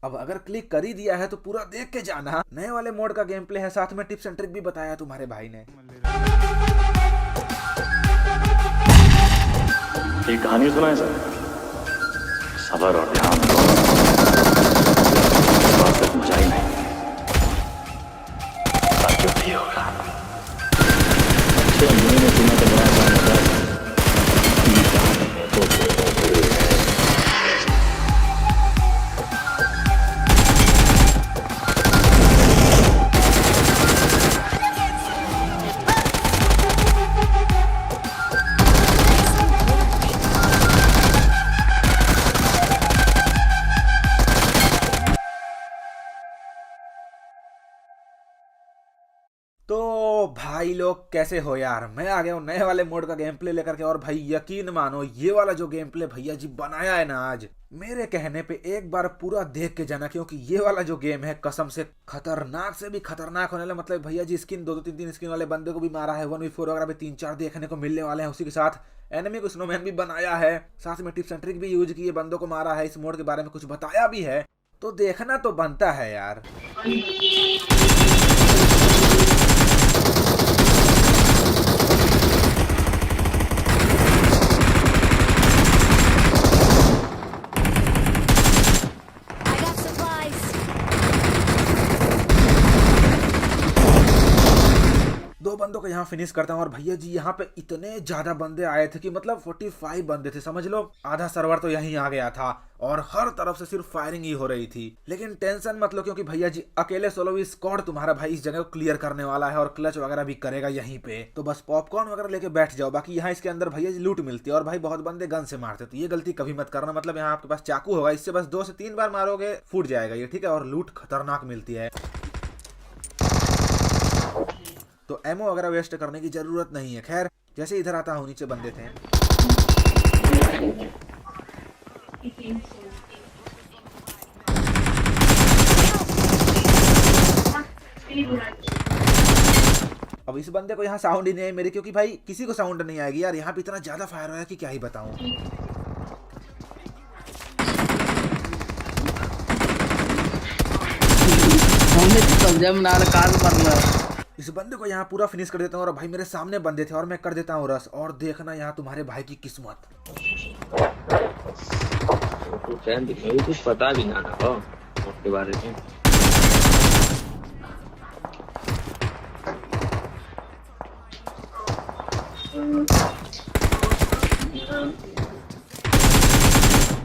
अब अगर क्लिक कर ही दिया है तो पूरा देख के जाना। नए वाले मोड का गेम प्ले है, साथ में टिप्स एंड ट्रिक भी बताया तुम्हारे भाई ने। एक कहानी सुना है सर, सबर और ध्यान बात तक ऊंचाई नहीं, जो भी होगा अच्छे अंधेरे में सुना तो बड़ा काम होता है। तो भाई लोग कैसे हो यार, मैं आ गया हूँ नए वाले मोड का गेम प्ले लेकर के। और भाई यकीन मानो ये वाला जो गेम प्ले भैया जी बनाया है ना आज, मेरे कहने पे एक बार पूरा देख के जाना, क्योंकि ये वाला जो गेम है कसम से खतरनाक से भी खतरनाक होने वाला। मतलब भैया जी स्किन 2-3 स्किन वाले बंदे को भी मारा है, 1v4 वगैरह भी 3-4 देखने को मिलने वाले हैं। उसी के साथ एनिमी को स्नोमैन भी बनाया है, साथ में टिप्स एंड ट्रिक भी यूज किए, बंदों को मारा है, इस मोड के बारे में कुछ बताया भी है। तो देखना तो बनता है यार। दो बंदों को यहाँ फिनिश करता हूँ। और भैया जी यहाँ पे इतने ज्यादा बंदे आए थे कि मतलब 45 बंदे थे, समझ लो आधा सर्वर तो यहीं आ गया था और हर तरफ से सिर्फ फायरिंग ही हो रही थी। लेकिन टेंशन मत लो, क्योंकि भैया जी अकेले सोलो स्क्वाड तुम्हारा भाई इस जगह को क्लियर करने वाला है और क्लच वगैरह भी करेगा यहीं पे। तो बस पॉपकॉर्न वगैरह लेके बैठ जाओ। बाकी यहाँ इसके अंदर भैया जी लूट मिलती है और भाई बहुत बंदे गन से मारते, तो ये गलती कभी मत करना। मतलब यहाँ आपके पास चाकू होगा, इससे बस 2 से 3 बार मारोगे फूट जाएगा ये, ठीक है। और लूट खतरनाक मिलती है, तो एमओ वगैरह वेस्ट करने की जरूरत नहीं है। खैर जैसे इधर आता हूँ, नीचे बंदे थे। अब इस बंदे को यहाँ साउंड ही नहीं है मेरी, क्योंकि भाई किसी को साउंड नहीं आएगी यार। यहाँ पे इतना ज्यादा फायर हो रहा है कि क्या ही बताऊं। इस बंदे को यहाँ पूरा फिनिश कर देता हूँ। और भाई मेरे सामने बंदे थे और मैं कर देता हूँ रस। और देखना यहाँ तुम्हारे भाई की किस्मत। कुछ पता भी ना हो उसके बारे में।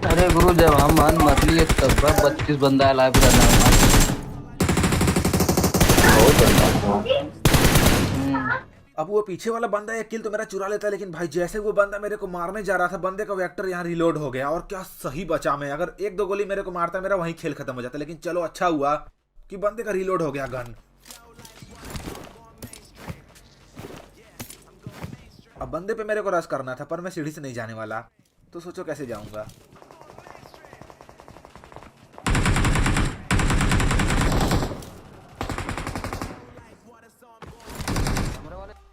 अरे गुरु जब हम मान मत लिए तब 25 बंदा लाइव रहना। अब वो पीछे वाला बंदा एक किल तो मेरा चुरा लेता है, लेकिन भाई जैसे वो बंदा मेरे को मारने जा रहा था, बंदे का वेक्टर यहाँ रिलोड हो गया। और क्या सही बचा मैं, अगर 1-2 गोली मेरे को मारता मेरा वहीं खेल खत्म हो जाता। लेकिन चलो अच्छा हुआ कि बंदे का रिलोड हो गया गन। अब बंदे पे मेरे को रश करना था, पर मैं सीढ़ी से नहीं जाने वाला, तो सोचो कैसे जाऊंगा।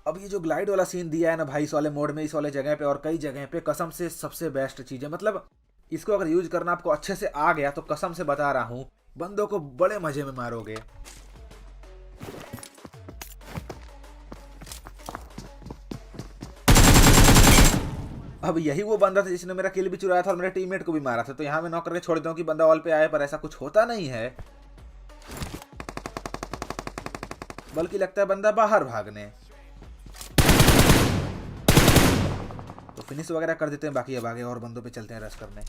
अब ये जो ग्लाइड वाला सीन दिया है ना भाई इस वाले मोड में, इस वाले जगह पे और कई जगह पे, कसम से सबसे बेस्ट चीज है। मतलब इसको अगर यूज करना आपको अच्छे से आ गया तो कसम से बता रहा हूं बंदों को बड़े मजे में मारोगे। अब यही वो बंदा था जिसने मेरा किल भी चुराया था और मेरे टीममेट को भी मारा था। तो यहाँ मैं नॉक करके छोड़ देता हूँ कि बंदा ऑल पे आए, पर ऐसा कुछ होता नहीं है, बल्कि लगता है बंदा बाहर भागने। तो फिनिश वगैरह कर देते हैं, बाकी अब आगे और बंदों पे चलते हैं रश करने।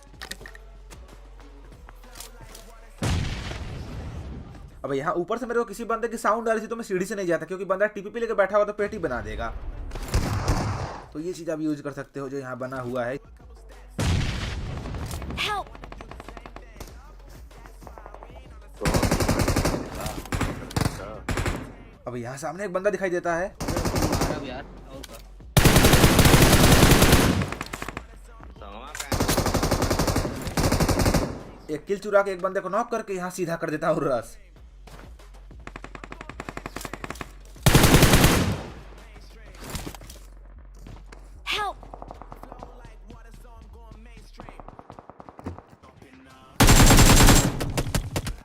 अब यहाँ ऊपर से मेरे को किसी बंदे की साउंड आ रही थी, तो मैं सीढ़ी से नहीं जाता, क्योंकि बंदा टीपीपी लेके बैठा हुआ तो पेटी बना देगा। तो ये चीज आप यूज कर सकते हो जो यहाँ बना हुआ है। अब यहाँ सामने एक बंदा दिखाई देता है। एक किल चुरा के एक बंदे को नॉक करके यहाँ सीधा कर देता हूँ रस।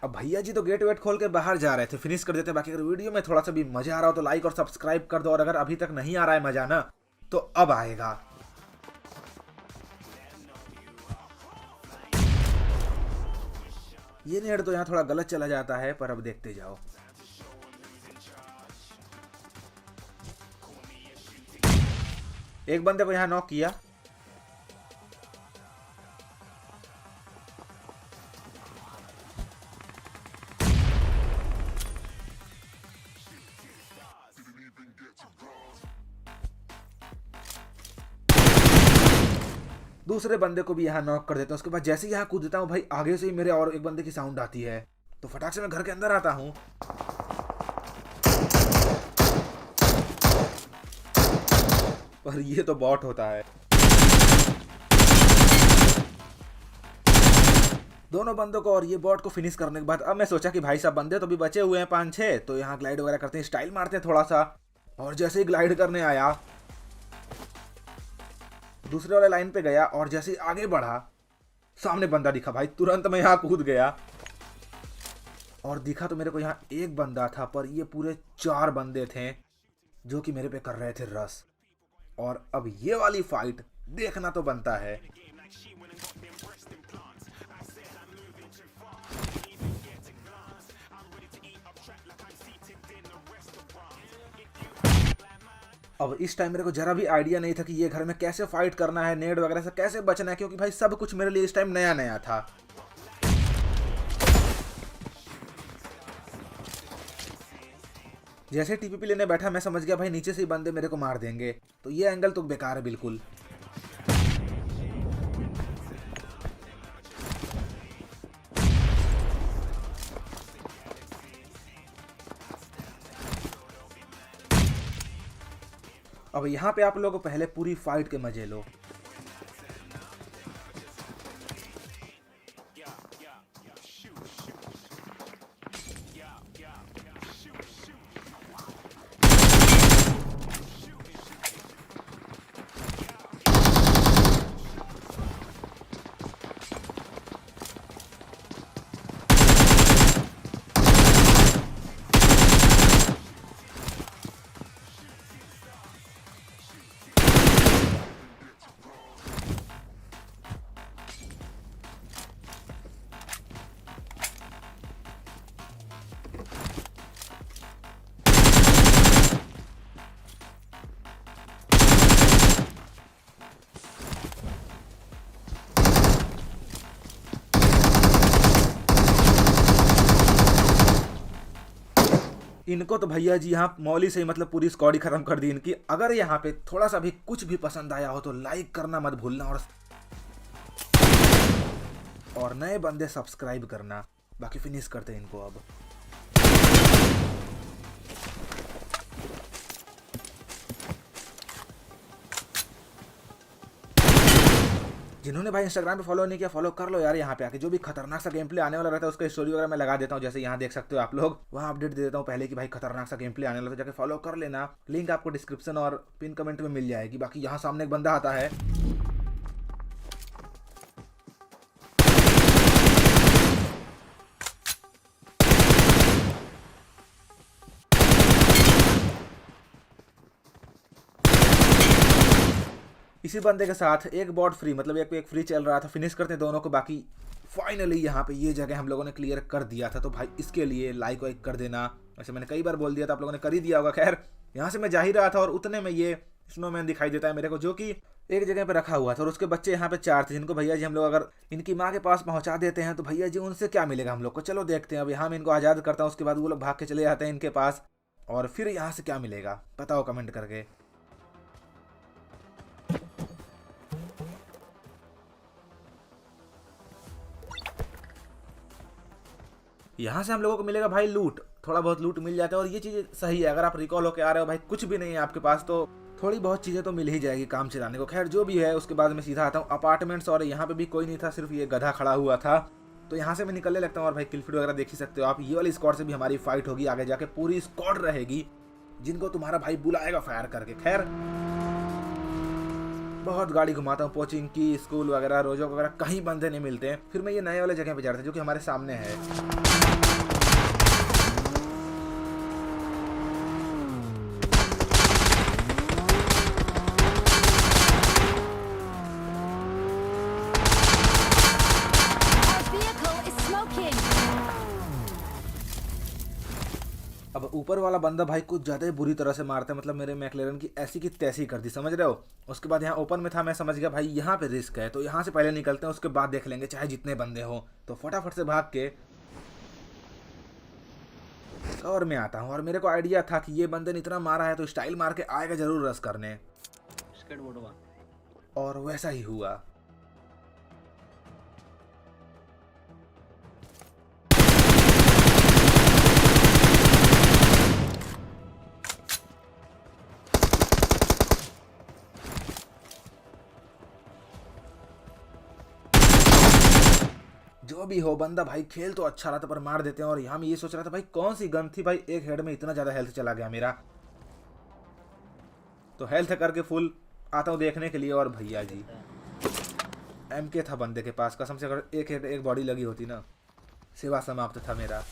अब भैया जी तो गेट वेट खोल के बाहर जा रहे थे, फिनिश कर देते हैं। बाकी अगर वीडियो में थोड़ा सा भी मजा आ रहा हो तो लाइक और सब्सक्राइब कर दो, और अगर अभी तक नहीं आ रहा है मजा ना तो अब आएगा। ये नेड तो यहाँ थोड़ा गलत चला जाता है, पर अब देखते जाओ। एक बंदे को यहाँ नॉक किया। दूसरे बंदे को भी यहाँ नॉक कर देता हूँ। उसके बाद जैसे ही यहाँ कूदता हूँ भाई, आगे से ही मेरे और एक बंदे की साउंड आती है, तो फटाक से मैं घर के अंदर आता हूँ। पर ये तो बॉट होता है। दोनों बंदों को और ये बॉट को फिनिश करने के बाद अब मैं सोचा कि भाई साहब बंदे तो भी बचे हुए हैं 5-6, तो यहाँ ग्लाइड वगैरह करते हैं, स्टाइल मारते हैं थोड़ा सा। और जैसे ही ग्लाइड करने आया, दूसरे वाले लाइन पे गया, और जैसे ही आगे बढ़ा सामने बंदा दिखा भाई, तुरंत मैं यहाँ कूद गया। और दिखा तो मेरे को यहाँ एक बंदा था, पर ये पूरे 4 बंदे थे जो कि मेरे पे कर रहे थे रस। और अब ये वाली फाइट देखना तो बनता है। अब इस टाइम मेरे को जरा भी आइडिया नहीं था कि ये घर में कैसे फाइट करना है, नेड वगैरह से कैसे बचना है, क्योंकि भाई सब कुछ मेरे लिए इस टाइम नया नया था। जैसे टीपीपी लेने बैठा मैं समझ गया भाई नीचे से ही बंदे मेरे को मार देंगे, तो ये एंगल तो बेकार है बिल्कुल। अब यहाँ पे आप लोग पहले पूरी फाइट के मजे लो। इनको तो भैया जी यहाँ मौली से ही मतलब पूरी स्क्वाड ही खत्म कर दी इनकी। अगर यहाँ पे थोड़ा सा भी कुछ भी पसंद आया हो तो लाइक करना मत भूलना, और नए बंदे सब्सक्राइब करना। बाकी फिनिश करते हैं इनको अब। जिन्होंने भाई इंस्टाग्राम पे फॉलो नहीं किया फॉलो कर लो यार। यहाँ पे आके जो भी खतरनाक सा गेम प्ले आने वाला रहता है उसका स्टोरी वगैरह मैं लगा देता हूँ, जैसे यहाँ देख सकते हो आप लोग, वहाँ अपडेट दे देता हूँ पहले कि भाई खतरनाक सा गेम प्ले आने वाला है, तो जाके फॉलो कर लेना। लिंक आपको डिस्क्रिप्शन और पिन कमेंट में मिल जाएगी। बाकी यहाँ सामने एक बंदा आता है, इसी बंदे के साथ एक बॉट फ्री, मतलब एक पे एक फ्री चल रहा था। फिनिश करते हैं दोनों को। बाकी फाइनली यहाँ पे ये जगह हम लोगों ने क्लियर कर दिया था, तो भाई इसके लिए लाइक वाइक कर देना। वैसे मैंने कई बार बोल दिया था, आप लोगों ने कर ही दिया होगा। खैर यहाँ से मैं जा ही रहा था और उतने में ये स्नोमैन दिखाई देता है मेरे को, जो कि एक जगह पे रखा हुआ था, और उसके बच्चे यहाँ पे 4 थे, जिनको भैया जी हम लोग अगर इनकी माँ के पास पहुँचा देते हैं तो भैया जी उनसे क्या मिलेगा हम लोग को। चलो देखते हैं। अब यहाँ मैं इनको आज़ाद करता हूँ, उसके बाद वो लोग भाग के चले जाते हैं इनके पास, और फिर यहाँ से क्या मिलेगा बताओ कमेंट करके। यहाँ से हम लोगों को मिलेगा भाई लूट, थोड़ा बहुत लूट मिल जाता है, और ये चीज़ सही है। अगर आप रिकॉल होकर आ रहे हो भाई, कुछ भी नहीं है आपके पास, तो थोड़ी बहुत चीज़ें तो मिल ही जाएगी काम चलाने को। खैर जो भी है, उसके बाद मैं सीधा आता हूँ अपार्टमेंट्स, और यहाँ पे भी कोई नहीं था, सिर्फ ये गधा खड़ा हुआ था। तो यहाँ से मैं निकलने लगता हूँ। और भाई किलफीड वगैरह देख ही सकते हो आप। ये वाली स्क्वाड से भी हमारी फाइट होगी आगे जाके, पूरी स्क्वाड रहेगी जिनको तुम्हारा भाई बुलाएगा फायर करके। खैर बहुत गाड़ी घुमाता हूँ, कोचिंग की, स्कूल वगैरह, रोजो वगैरह, कहीं बंदे नहीं मिलते हैं। फिर मैं ये नए वाले जगह पे जा रहा था जो कि हमारे सामने है। Our vehicle is smoking. अब ऊपर वाला बंदा भाई कुछ ज्यादा ही बुरी तरह से मारता है, मतलब मेरे मैकलेरन की ऐसी की तैसी कर दी, समझ रहे हो। उसके बाद यहाँ ओपन में था, मैं समझ गया भाई यहाँ पे रिस्क है, तो यहाँ से पहले निकलते हैं, उसके बाद देख लेंगे चाहे जितने बंदे हो। तो फटाफट से भाग के और मैं आता हूँ, और मेरे को आइडिया था कि ये बंदे ने इतना मारा है तो स्टाइल मार के आएगा जरूर रस करने, और वैसा ही हुआ। जो भी हो बंदा भाई खेल तो अच्छा रहा था, पर मार देते हैं। और यहाँ मैं ये सोच रहा था भाई कौन सी गन थी भाई, एक हेड में इतना ज्यादा हेल्थ चला गया मेरा। तो हेल्थ करके फुल आता हूँ देखने के लिए, और भैया जी MK था बंदे के पास, कसम से अगर एक हेड एक बॉडी लगी होती ना, सेवा समाप्त था मेरा।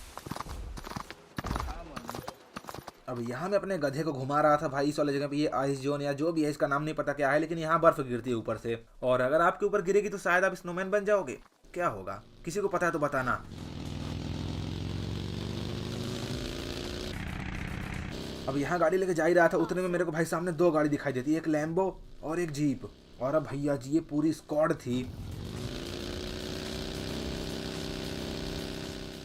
अब यहाँ मैं अपने गधे को घुमा रहा था भाई इस वाले जगह पे, ये आइस जोन या जो भी है, इसका नाम नहीं पता क्या है, लेकिन यहाँ बर्फ गिरती है ऊपर से, और अगर आपके ऊपर गिरेगी तो शायद आप स्नोमैन बन जाओगे। क्या होगा किसी को पता है तो बताना। अब यहाँ गाड़ी लेके जा ही रहा था, उतने में मेरे को भाई सामने दो गाड़ी दिखाई देती है, एक लैम्बो और एक जीप। और अब भैया जी ये पूरी स्क्वाड थी।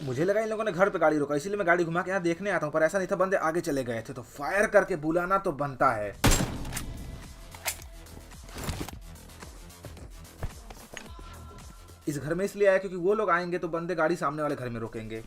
मुझे लगा इन लोगों ने घर पे गाड़ी रोका, इसीलिए मैं गाड़ी घुमा के यहाँ देखने आता हूँ, पर ऐसा नहीं था, बंदे आगे चले गए थे। तो फायर करके बुलाना तो बनता है। इस घर में इसलिए आया क्योंकि वो लोग आएंगे तो बंदे गाड़ी सामने वाले घर में रोकेंगे।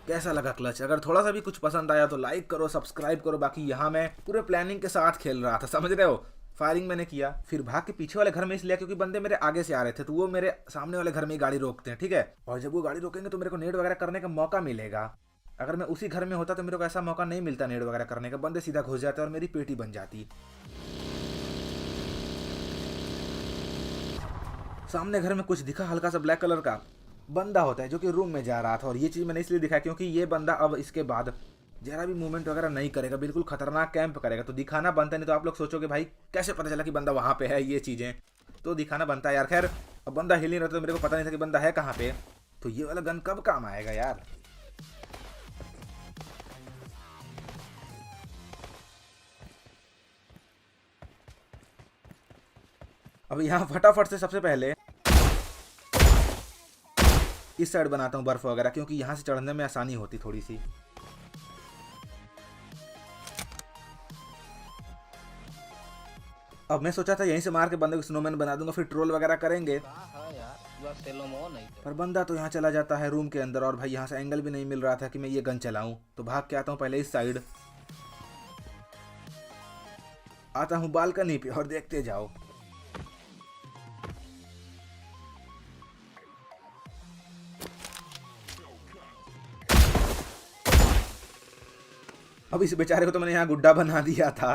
कैसा लगा क्लच? अगर थोड़ा सा भी कुछ पसंद आया तो लाइक करो, सब्सक्राइब करो। बाकी यहाँ मैं पूरे प्लानिंग के साथ खेल रहा था, समझ रहे हो। फायरिंग मैंने किया, फिर भाग के पीछे वाले घर में इसलिए क्योंकि बंदे मेरे आगे से आ रहे थे, तो वो मेरे सामने वाले घर में ही गाड़ी रोकते हैं, ठीक है। और जब वो गाड़ी रोकेंगे तो मेरे को नेड वगैरह करने का मौका मिलेगा। अगर मैं उसी घर में होता तो मेरे को ऐसा मौका नहीं मिलता नेड वगैरह करने का, बंदे सीधा घुस जाते और मेरी पेटी बन जाती। सामने घर में कुछ दिखा, हल्का सा ब्लैक कलर का बंदा होता है जो कि रूम में जा रहा था। और ये चीज़ मैंने इसलिए दिखाया क्योंकि ये बंदा अब इसके बाद जरा भी मूवमेंट वगैरह नहीं करेगा, बिल्कुल खतरनाक कैंप करेगा, तो दिखाना बनता नहीं। तो आप लोग सोचोगे भाई कैसे पता चला कि बंदा वहाँ पे है, ये चीज़ें तो दिखाना बनता है यार। खैर अब बंदा हिल नहीं रहा तो मेरे को पता नहीं था कि बंदा है कहाँ पे, तो ये वाला गन कब काम आएगा यार। अब यहाँ फटाफट से सबसे पहले इस साइड बनाता हूँ बर्फ वगैरह, क्योंकि यहाँ से चढ़ने में आसानी होती थोड़ी सी। अब मैं सोचा था यहीं से मार के बंदे को स्नोमैन बना दूंगा, फिर ट्रोल वगैरह करेंगे, पर बंदा तो यहाँ चला जाता है रूम के अंदर। और भाई यहाँ से एंगल भी नहीं मिल रहा था कि मैं ये गन चलाऊं, तो भाग के आता हूँ पहले इस साइड, आता हूँ बालकनी पे और देखते जाओ। अब इस बेचारे को तो मैंने यहाँ गुड्डा बना दिया था,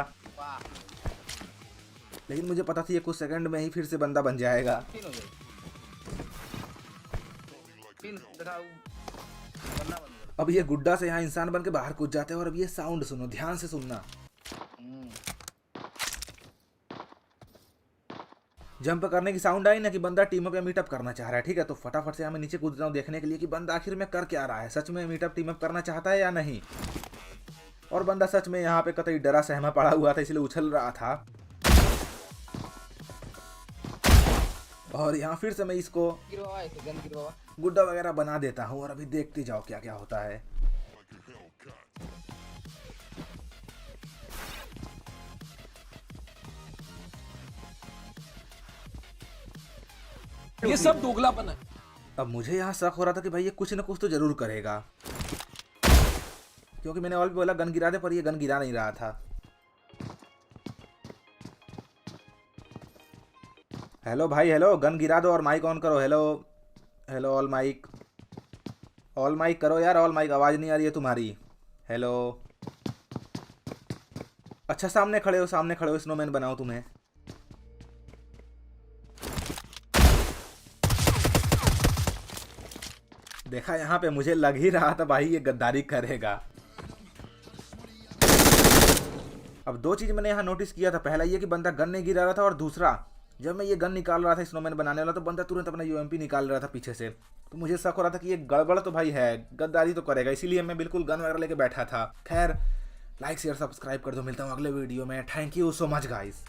लेकिन मुझे पता था ये कुछ सेकंड में ही फिर से बंदा बन जाएगा। अब ये गुड्डा से यहाँ इंसान बन के बाहर कूद जाते हैं। और अब ये साउंड सुनो, ध्यान से सुनना। जंप करने की साउंड आई ना कि बंदा टीम अप या मीटअप करना चाह रहा है, ठीक है। तो फटाफट से यहाँ मैं नीचे कूद रहा हूँ देखने के लिए कि बंदा आखिर में कर क्या रहा है, सच में मीटअप टीम अप करना चाहता है या नहीं। और बंदा सच में यहाँ पे कतई डरा सहमा पड़ा हुआ था, इसलिए उछल रहा था। और यहाँ फिर से मैं इसको गिरवावा ऐसे गन गिरवावा। गुड्डा वगैरह बना देता हूँ और अभी देखते जाओ क्या क्या होता है। ये सब दोगलापन है। अब मुझे यहाँ शक हो रहा था कि भाई ये कुछ ना कुछ तो जरूर करेगा, क्योंकि मैंने और भी बोला गन गिरा दे, पर ये गन गिरा नहीं रहा था। हेलो भाई, हेलो, गन गिरा दो और माइक ऑन करो। हेलो हेलो, ऑल माइक करो यार, ऑल माइक, आवाज़ नहीं आ रही है तुम्हारी। हेलो, अच्छा सामने खड़े हो, स्नोमैन बनाओ तुम्हें। देखा, यहाँ पे मुझे लग ही रहा था भाई ये गद्दारी करेगा। अब दो चीज मैंने यहाँ नोटिस किया था, पहला ये कि बंदा गन नहीं गिरा रहा था, और दूसरा जब मैं ये गन निकाल रहा था स्नोमैन बनाने वाला, तो बंदा तुरंत अपना यूएमपी निकाल रहा था पीछे से। तो मुझे शक हो रहा था कि ये गड़बड़ तो भाई है, गद्दारी तो करेगा, इसीलिए मैं बिल्कुल गन वगैरह लेके बैठा था। खैर, लाइक शेयर सब्सक्राइब कर दो, मिलता हूँ अगले वीडियो में। Thank you so much guys.